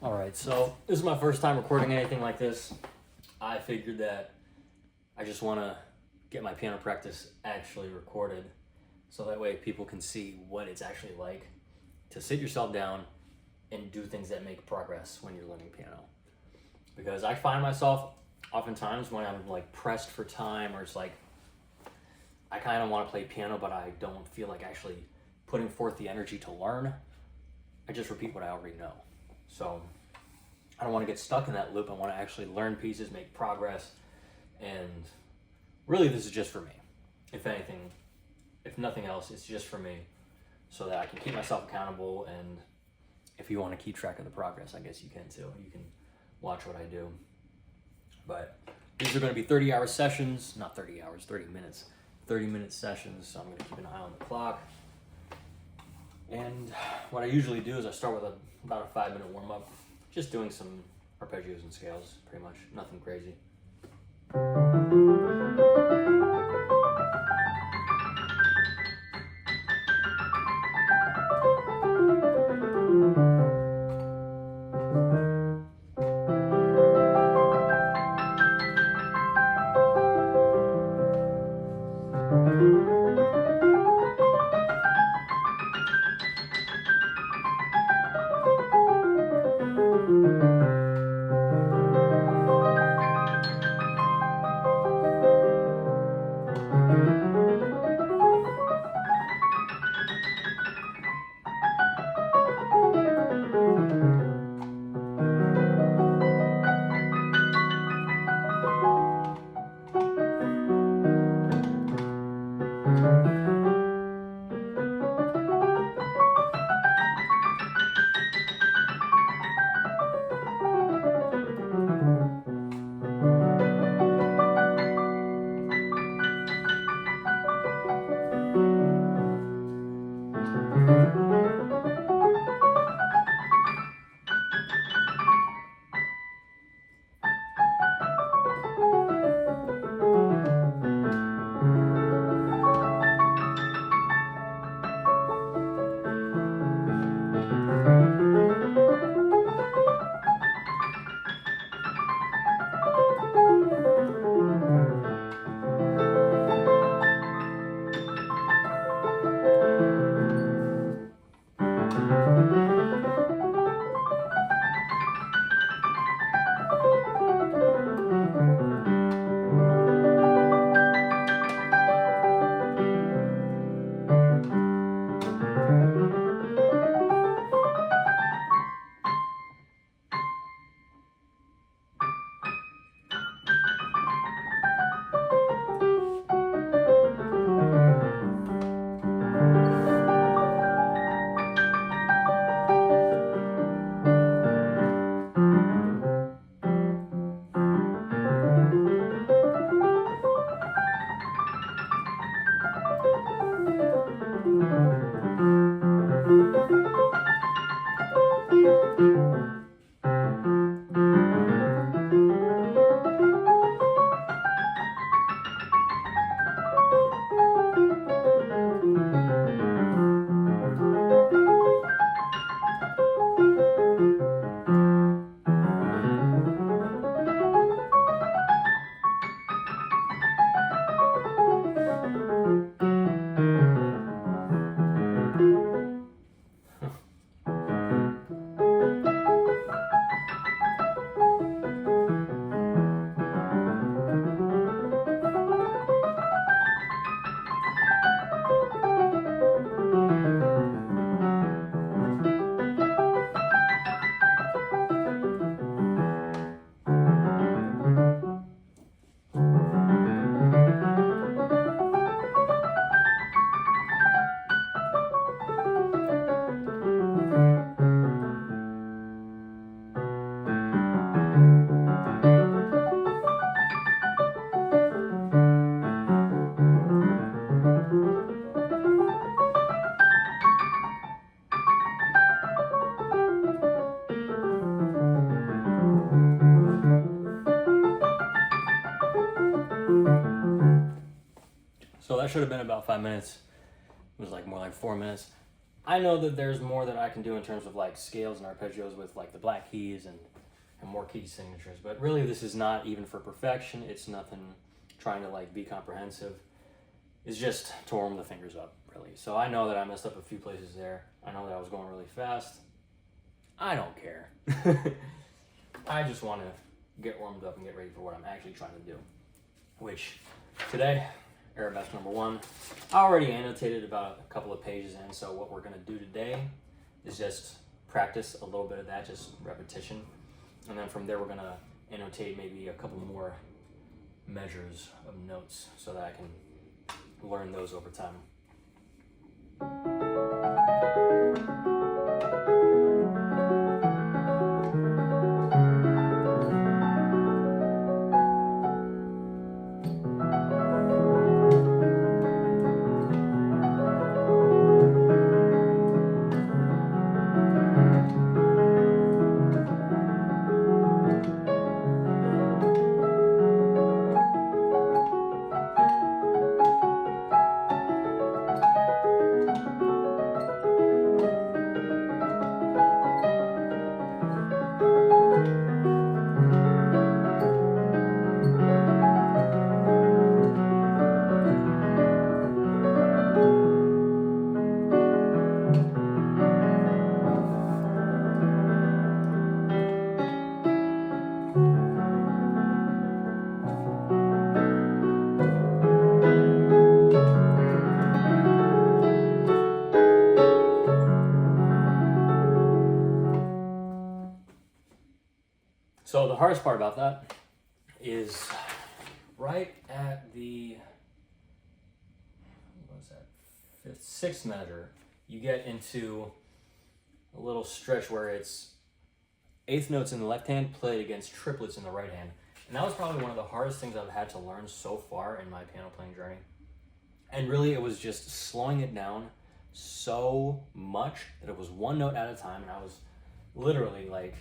All right, so this is my first time recording anything like this. I figured that I just want to get my piano practice actually recorded so that way people can see what it's actually like to sit yourself down and do things that make progress when you're learning piano. Because I find myself oftentimes when I'm like pressed for time, or it's like I kind of want to play piano but I don't feel like actually putting forth the energy to learn, I just repeat what I already know. So I don't want to get stuck in that loop. I want to actually learn pieces, make progress, and really this is just for me. If anything, if nothing else, it's just for me so that I can keep myself accountable, and if you want to keep track of the progress, I guess you can too. You can watch what I do. But these are going to be 30-hour sessions, not 30 hours, 30 minutes. 30-minute sessions, so I'm going to keep an eye on the clock. And what I usually do is I start with about a 5-minute warm-up, just doing some arpeggios and scales, pretty much, nothing crazy. So that should have been about 5 minutes. It was like more like 4 minutes. I know that there's more that I can do in terms of like scales and arpeggios with like the black keys and more key signatures, but really this is not even for perfection. It's nothing trying to like be comprehensive. It's just to warm the fingers up, really. So I know that I messed up a few places there. I know that I was going really fast. I don't care. I just want to get warmed up and get ready for what I'm actually trying to do. Which, today, Arabesque number 1, I already annotated about a couple of pages in, so what we're going to do today is just practice a little bit of that, just repetition. And then from there, we're going to annotate maybe a couple more measures of notes so that I can learn those over time. So the hardest part about that is right at the, what was that, 5th, 6th measure, you get into a little stretch where it's 8th notes in the left hand played against triplets in the right hand. And that was probably one of the hardest things I've had to learn so far in my piano playing journey. And really it was just slowing it down so much that it was one note at a time, and I was literally like,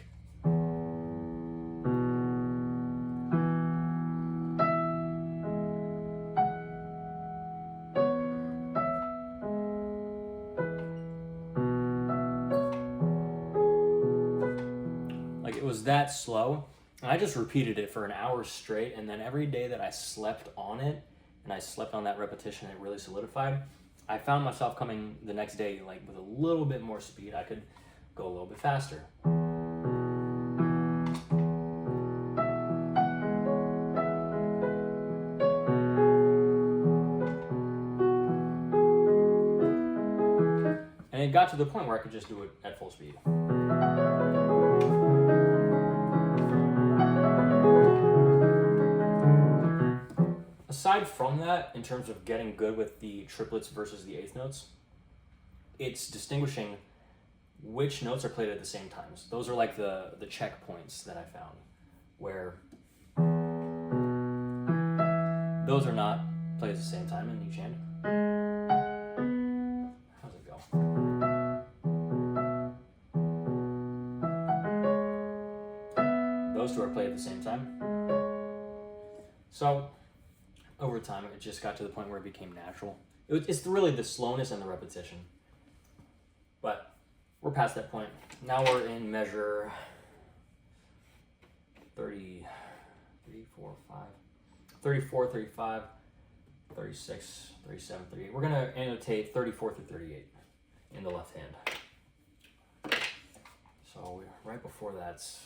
it was that slow. And I just repeated it for an hour straight, and then every day that I slept on it and I slept on that repetition, it really solidified. I found myself coming the next day like with a little bit more speed. I could go a little bit faster. And it got to the point where I could just do it at full speed. Aside from that, in terms of getting good with the triplets versus the 8th notes, it's distinguishing which notes are played at the same times. Those are like the checkpoints that I found, where those are not played at the same time in each hand. How's it go? Those two are played at the same time. So over time, it just got to the point where it became natural. It's really the slowness and the repetition. But we're past that point. Now we're in measure 34, 35, 36, 37, 38. We're going to annotate 34 through 38 in the left hand. So right before that's...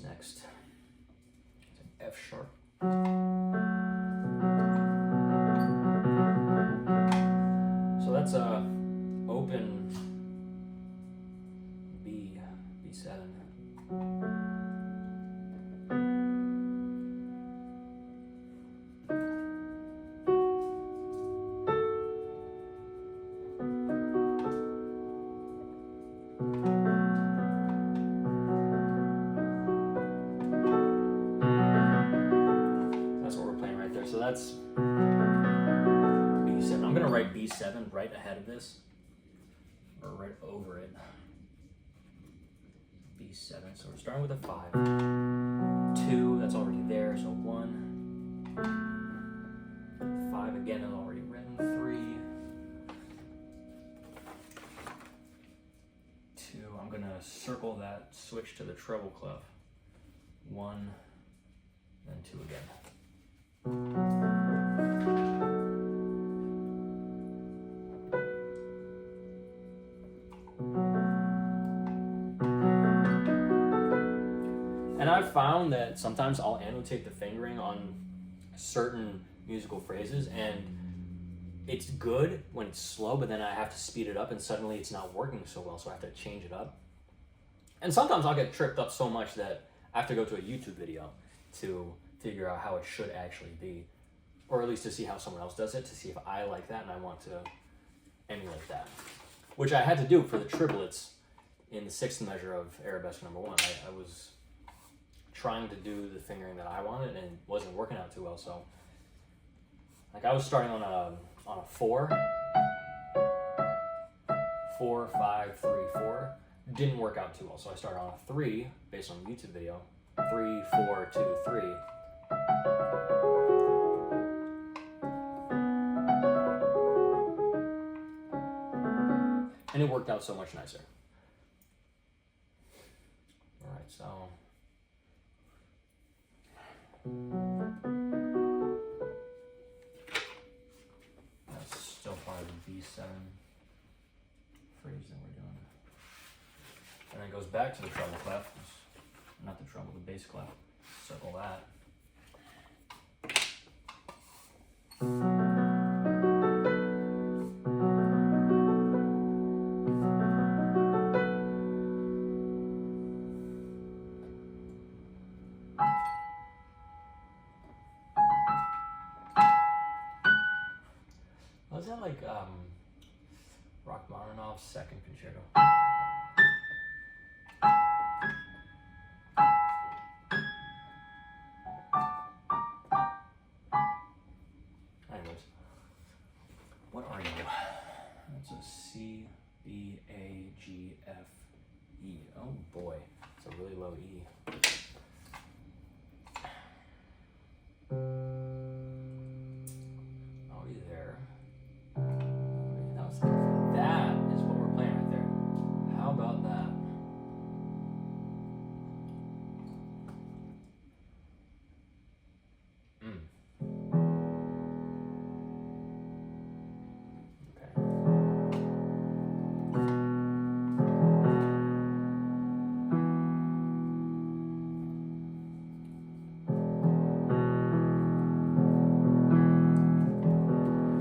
next? It's an F sharp. So that's a open B7. I'm gonna write B7 right ahead of this, or right over it. B7, so we're starting with a 5. 2, that's already there, so 1. 5 again is already written. 3. 2, I'm gonna circle that, switch to the treble clef. 1, then 2 again. And I've found that sometimes I'll annotate the fingering on certain musical phrases, and it's good when it's slow, but then I have to speed it up and suddenly it's not working so well, so I have to change it up. And sometimes I'll get tripped up so much that I have to go to a YouTube video to figure out how it should actually be, or at least to see how someone else does it, to see if I like that and I want to emulate that, which I had to do for the triplets in the 6th measure of Arabesque number 1. I was trying to do the fingering that I wanted and it wasn't working out too well, so like I was starting on a 4, 4, 5, 3, 4. Didn't work out too well, so I started on a 3 based on the YouTube video. 3, 4, 2, 3. And it worked out so much nicer. All right, so that's still part of the B7 phrase that we're doing. And then it goes back to the treble clef, not the treble, the bass clef. Circle that. Was that like Rachmaninoff's second concerto? Anyways, what are you? That's a C, B, A, G, F, E. Oh boy, it's a really low E. Oh, E there. That is what we're playing right there. How about that? Okay.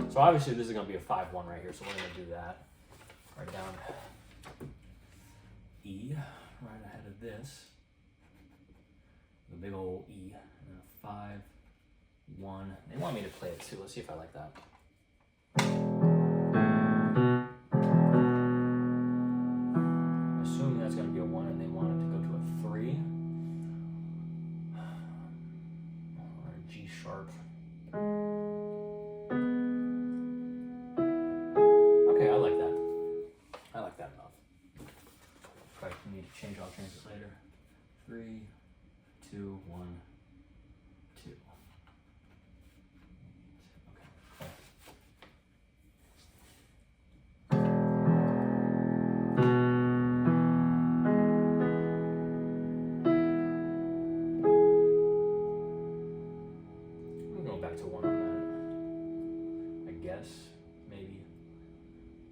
So obviously this is going to be a 5-1 right here, so we're going to do that. Write down E right ahead of this. The big old E. And a 5, 1. They want me to play it too. Let's see if I like that. Assuming that's going to be a 1 and they want it to go to a 3. Or a G sharp. Okay, I like that. I like that enough. Probably need to change alternatives later. 3, 2, 1, 2. Okay, cool. I'm going back to 1 on that. I guess, maybe.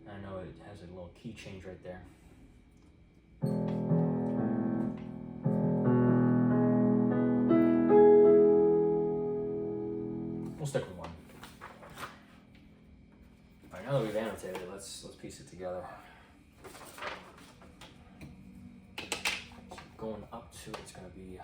I know it has a little key change right there. We'll stick with 1. All right, now that we've annotated it, let's piece it together. So going up to it's going to be.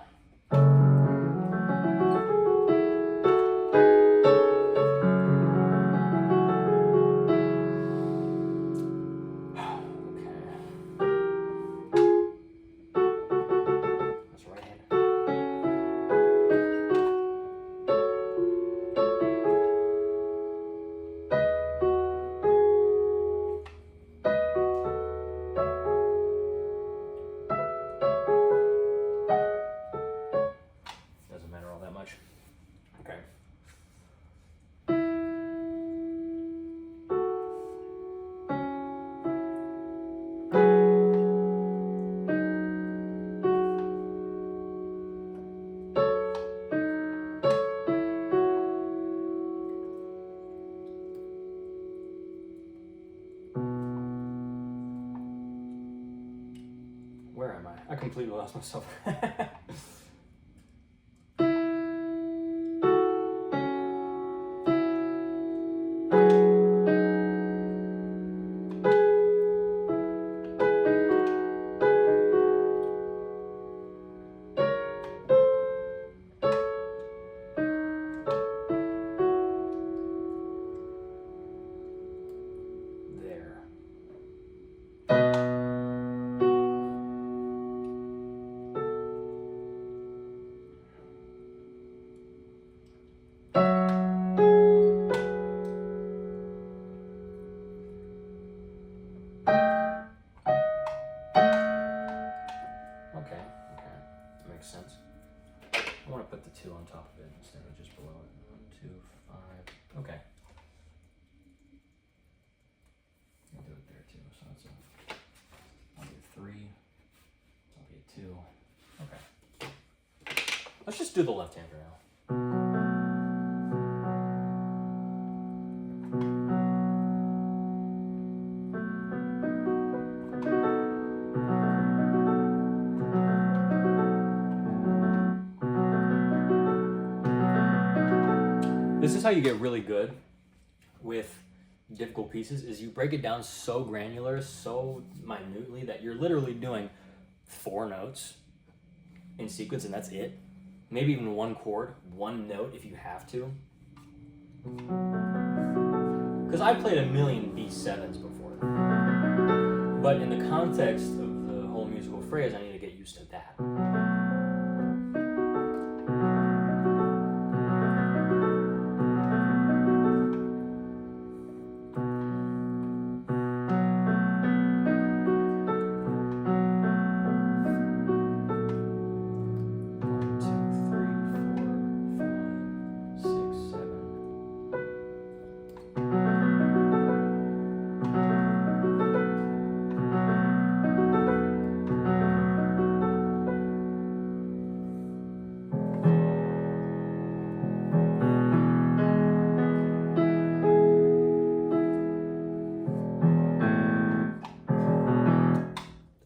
I completely lost myself. Sense. I want to put the 2 on top of it instead of just below it. 1, 2, 5. Okay. I'll do it there too. So that's I'll do 3. I'll be 2. Okay. Let's just do the left-hander now. This is how you get really good with difficult pieces, is you break it down so granular, so minutely, that you're literally doing 4 notes in sequence and that's it. Maybe even 1 chord, 1 note if you have to. Because I've played a million B7s before. But in the context of the whole musical phrase, I need to get used to that.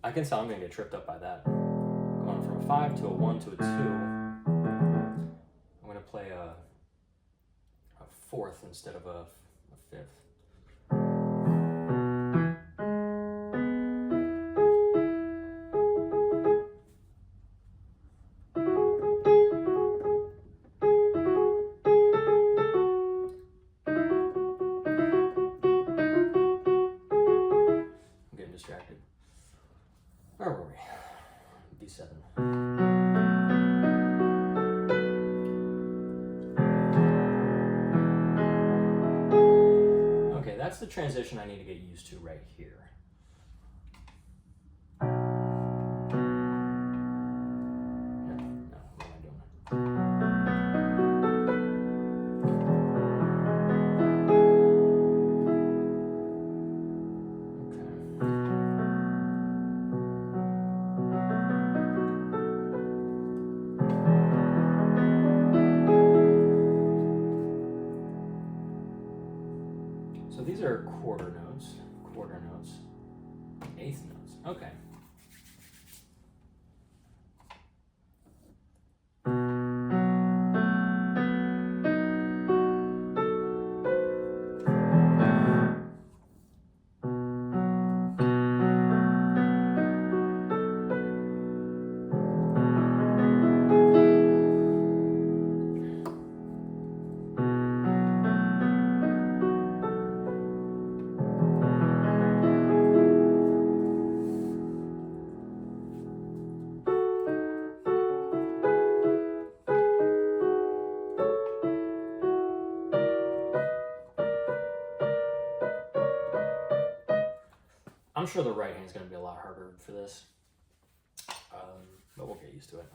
I can tell I'm going to get tripped up by that. Going from a 5 to a 1 to a 2. I'm going to play a 4th instead of a 5th. I'm getting distracted. Where were we? B7. Okay, that's the transition I need to get used to right here. No, what am I doing? So these are quarter notes, 1/8 notes. Okay. I'm sure the right hand is going to be a lot harder for this, but we'll get used to it.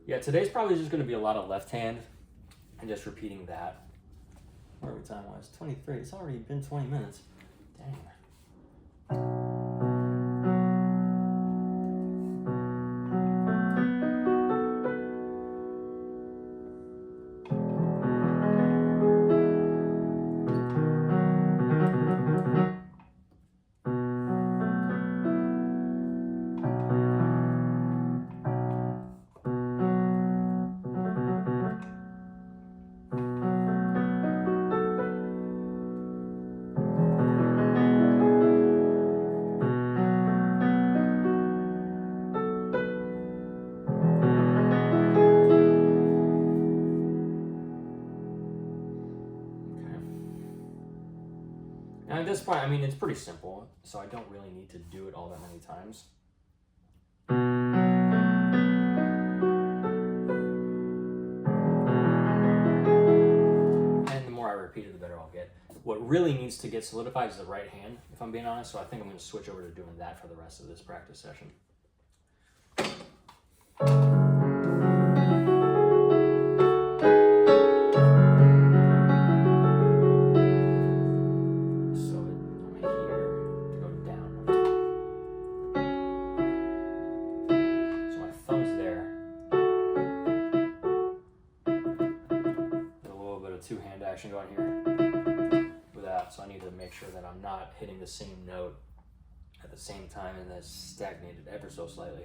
Yeah, today's probably just going to be a lot of left hand and just repeating that. Whatever time was, 23. It's already been 20 minutes. Dang. Now at this point, I mean, it's pretty simple, so I don't really need to do it all that many times. And the more I repeat it, the better I'll get. What really needs to get solidified is the right hand, if I'm being honest, so I think I'm going to switch over to doing that for the rest of this practice session. Two-hand action going here with that, so I need to make sure that I'm not hitting the same note at the same time and that's stagnated ever so slightly.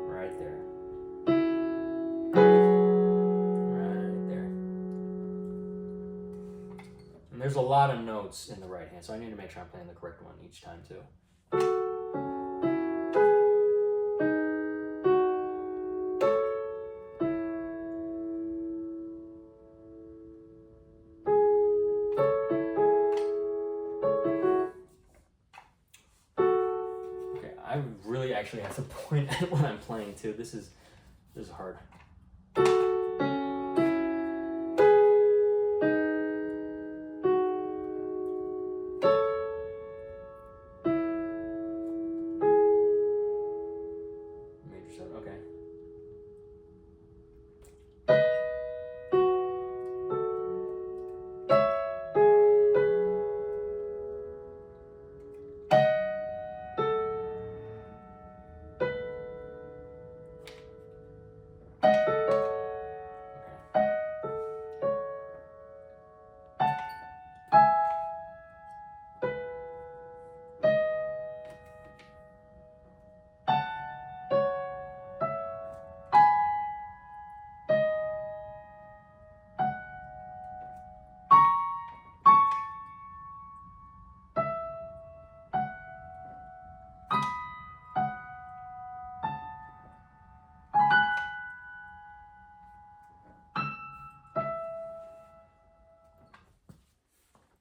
Right there. Right there. And there's a lot of notes in the right hand, so I need to make sure I'm playing the correct one each time too. I really actually have to point at what I'm playing too. This is hard. Major 7, okay.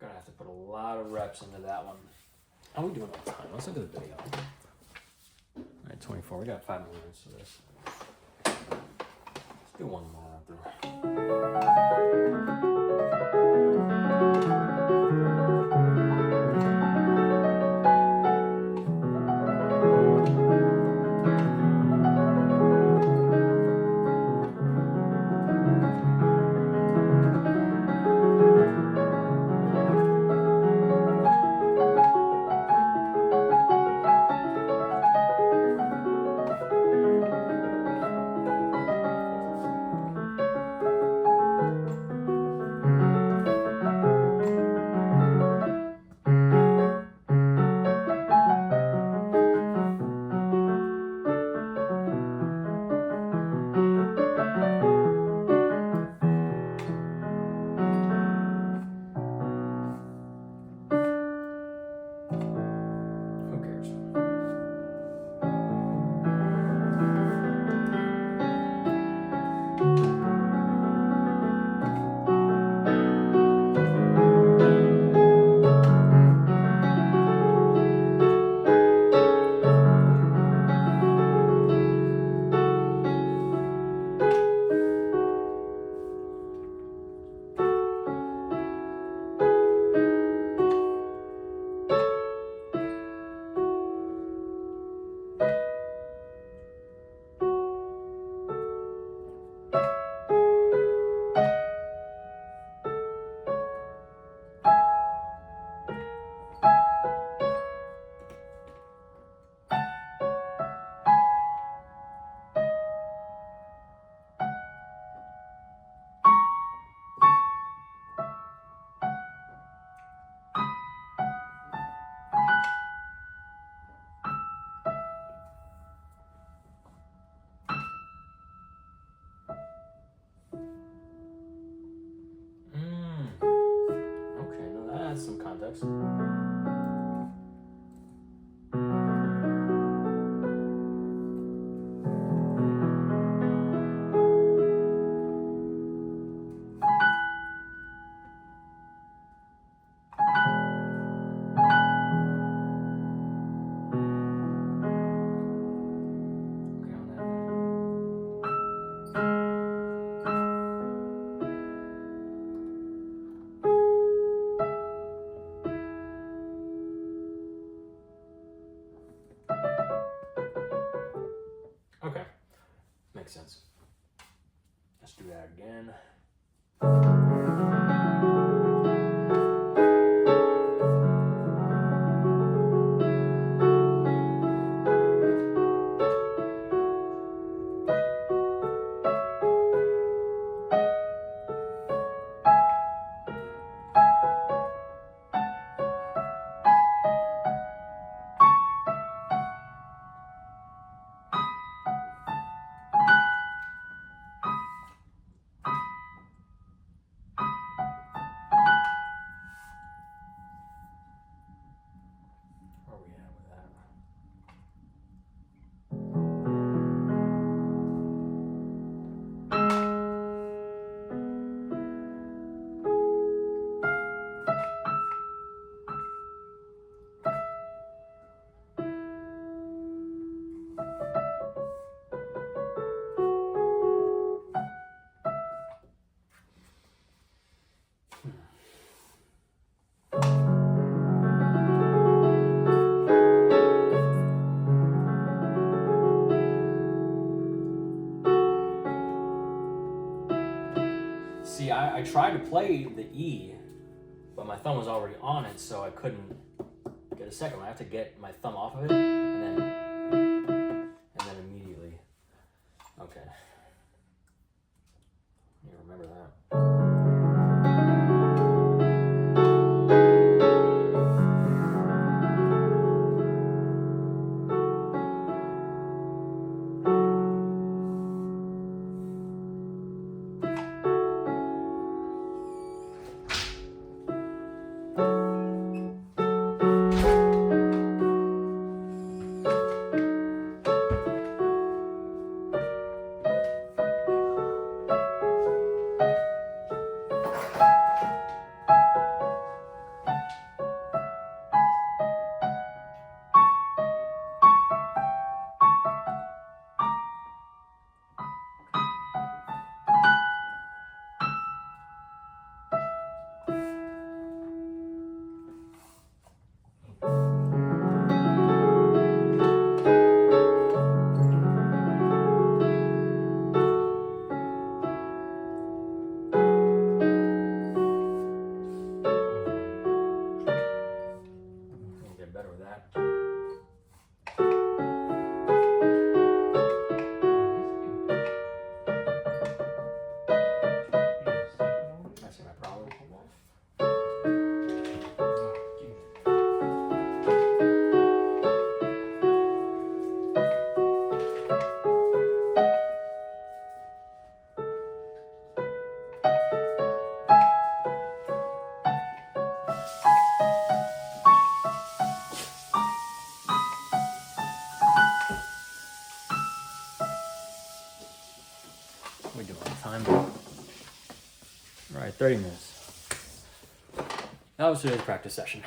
Gonna have to put a lot of reps into that one. How are we doing on time? Let's look at the video. All right, 24. We got 5 more minutes for this. Let's do one more out there. practice. Okay, makes sense. Let's do that again. Where are we at with that? See, I tried to play the E, but my thumb was already on it, so I couldn't get a second one. I have to get my thumb off of it, and then immediately. Okay. You remember that. Better with that. I see my problem. We do all the time. All right, 30 minutes. That was today's practice session.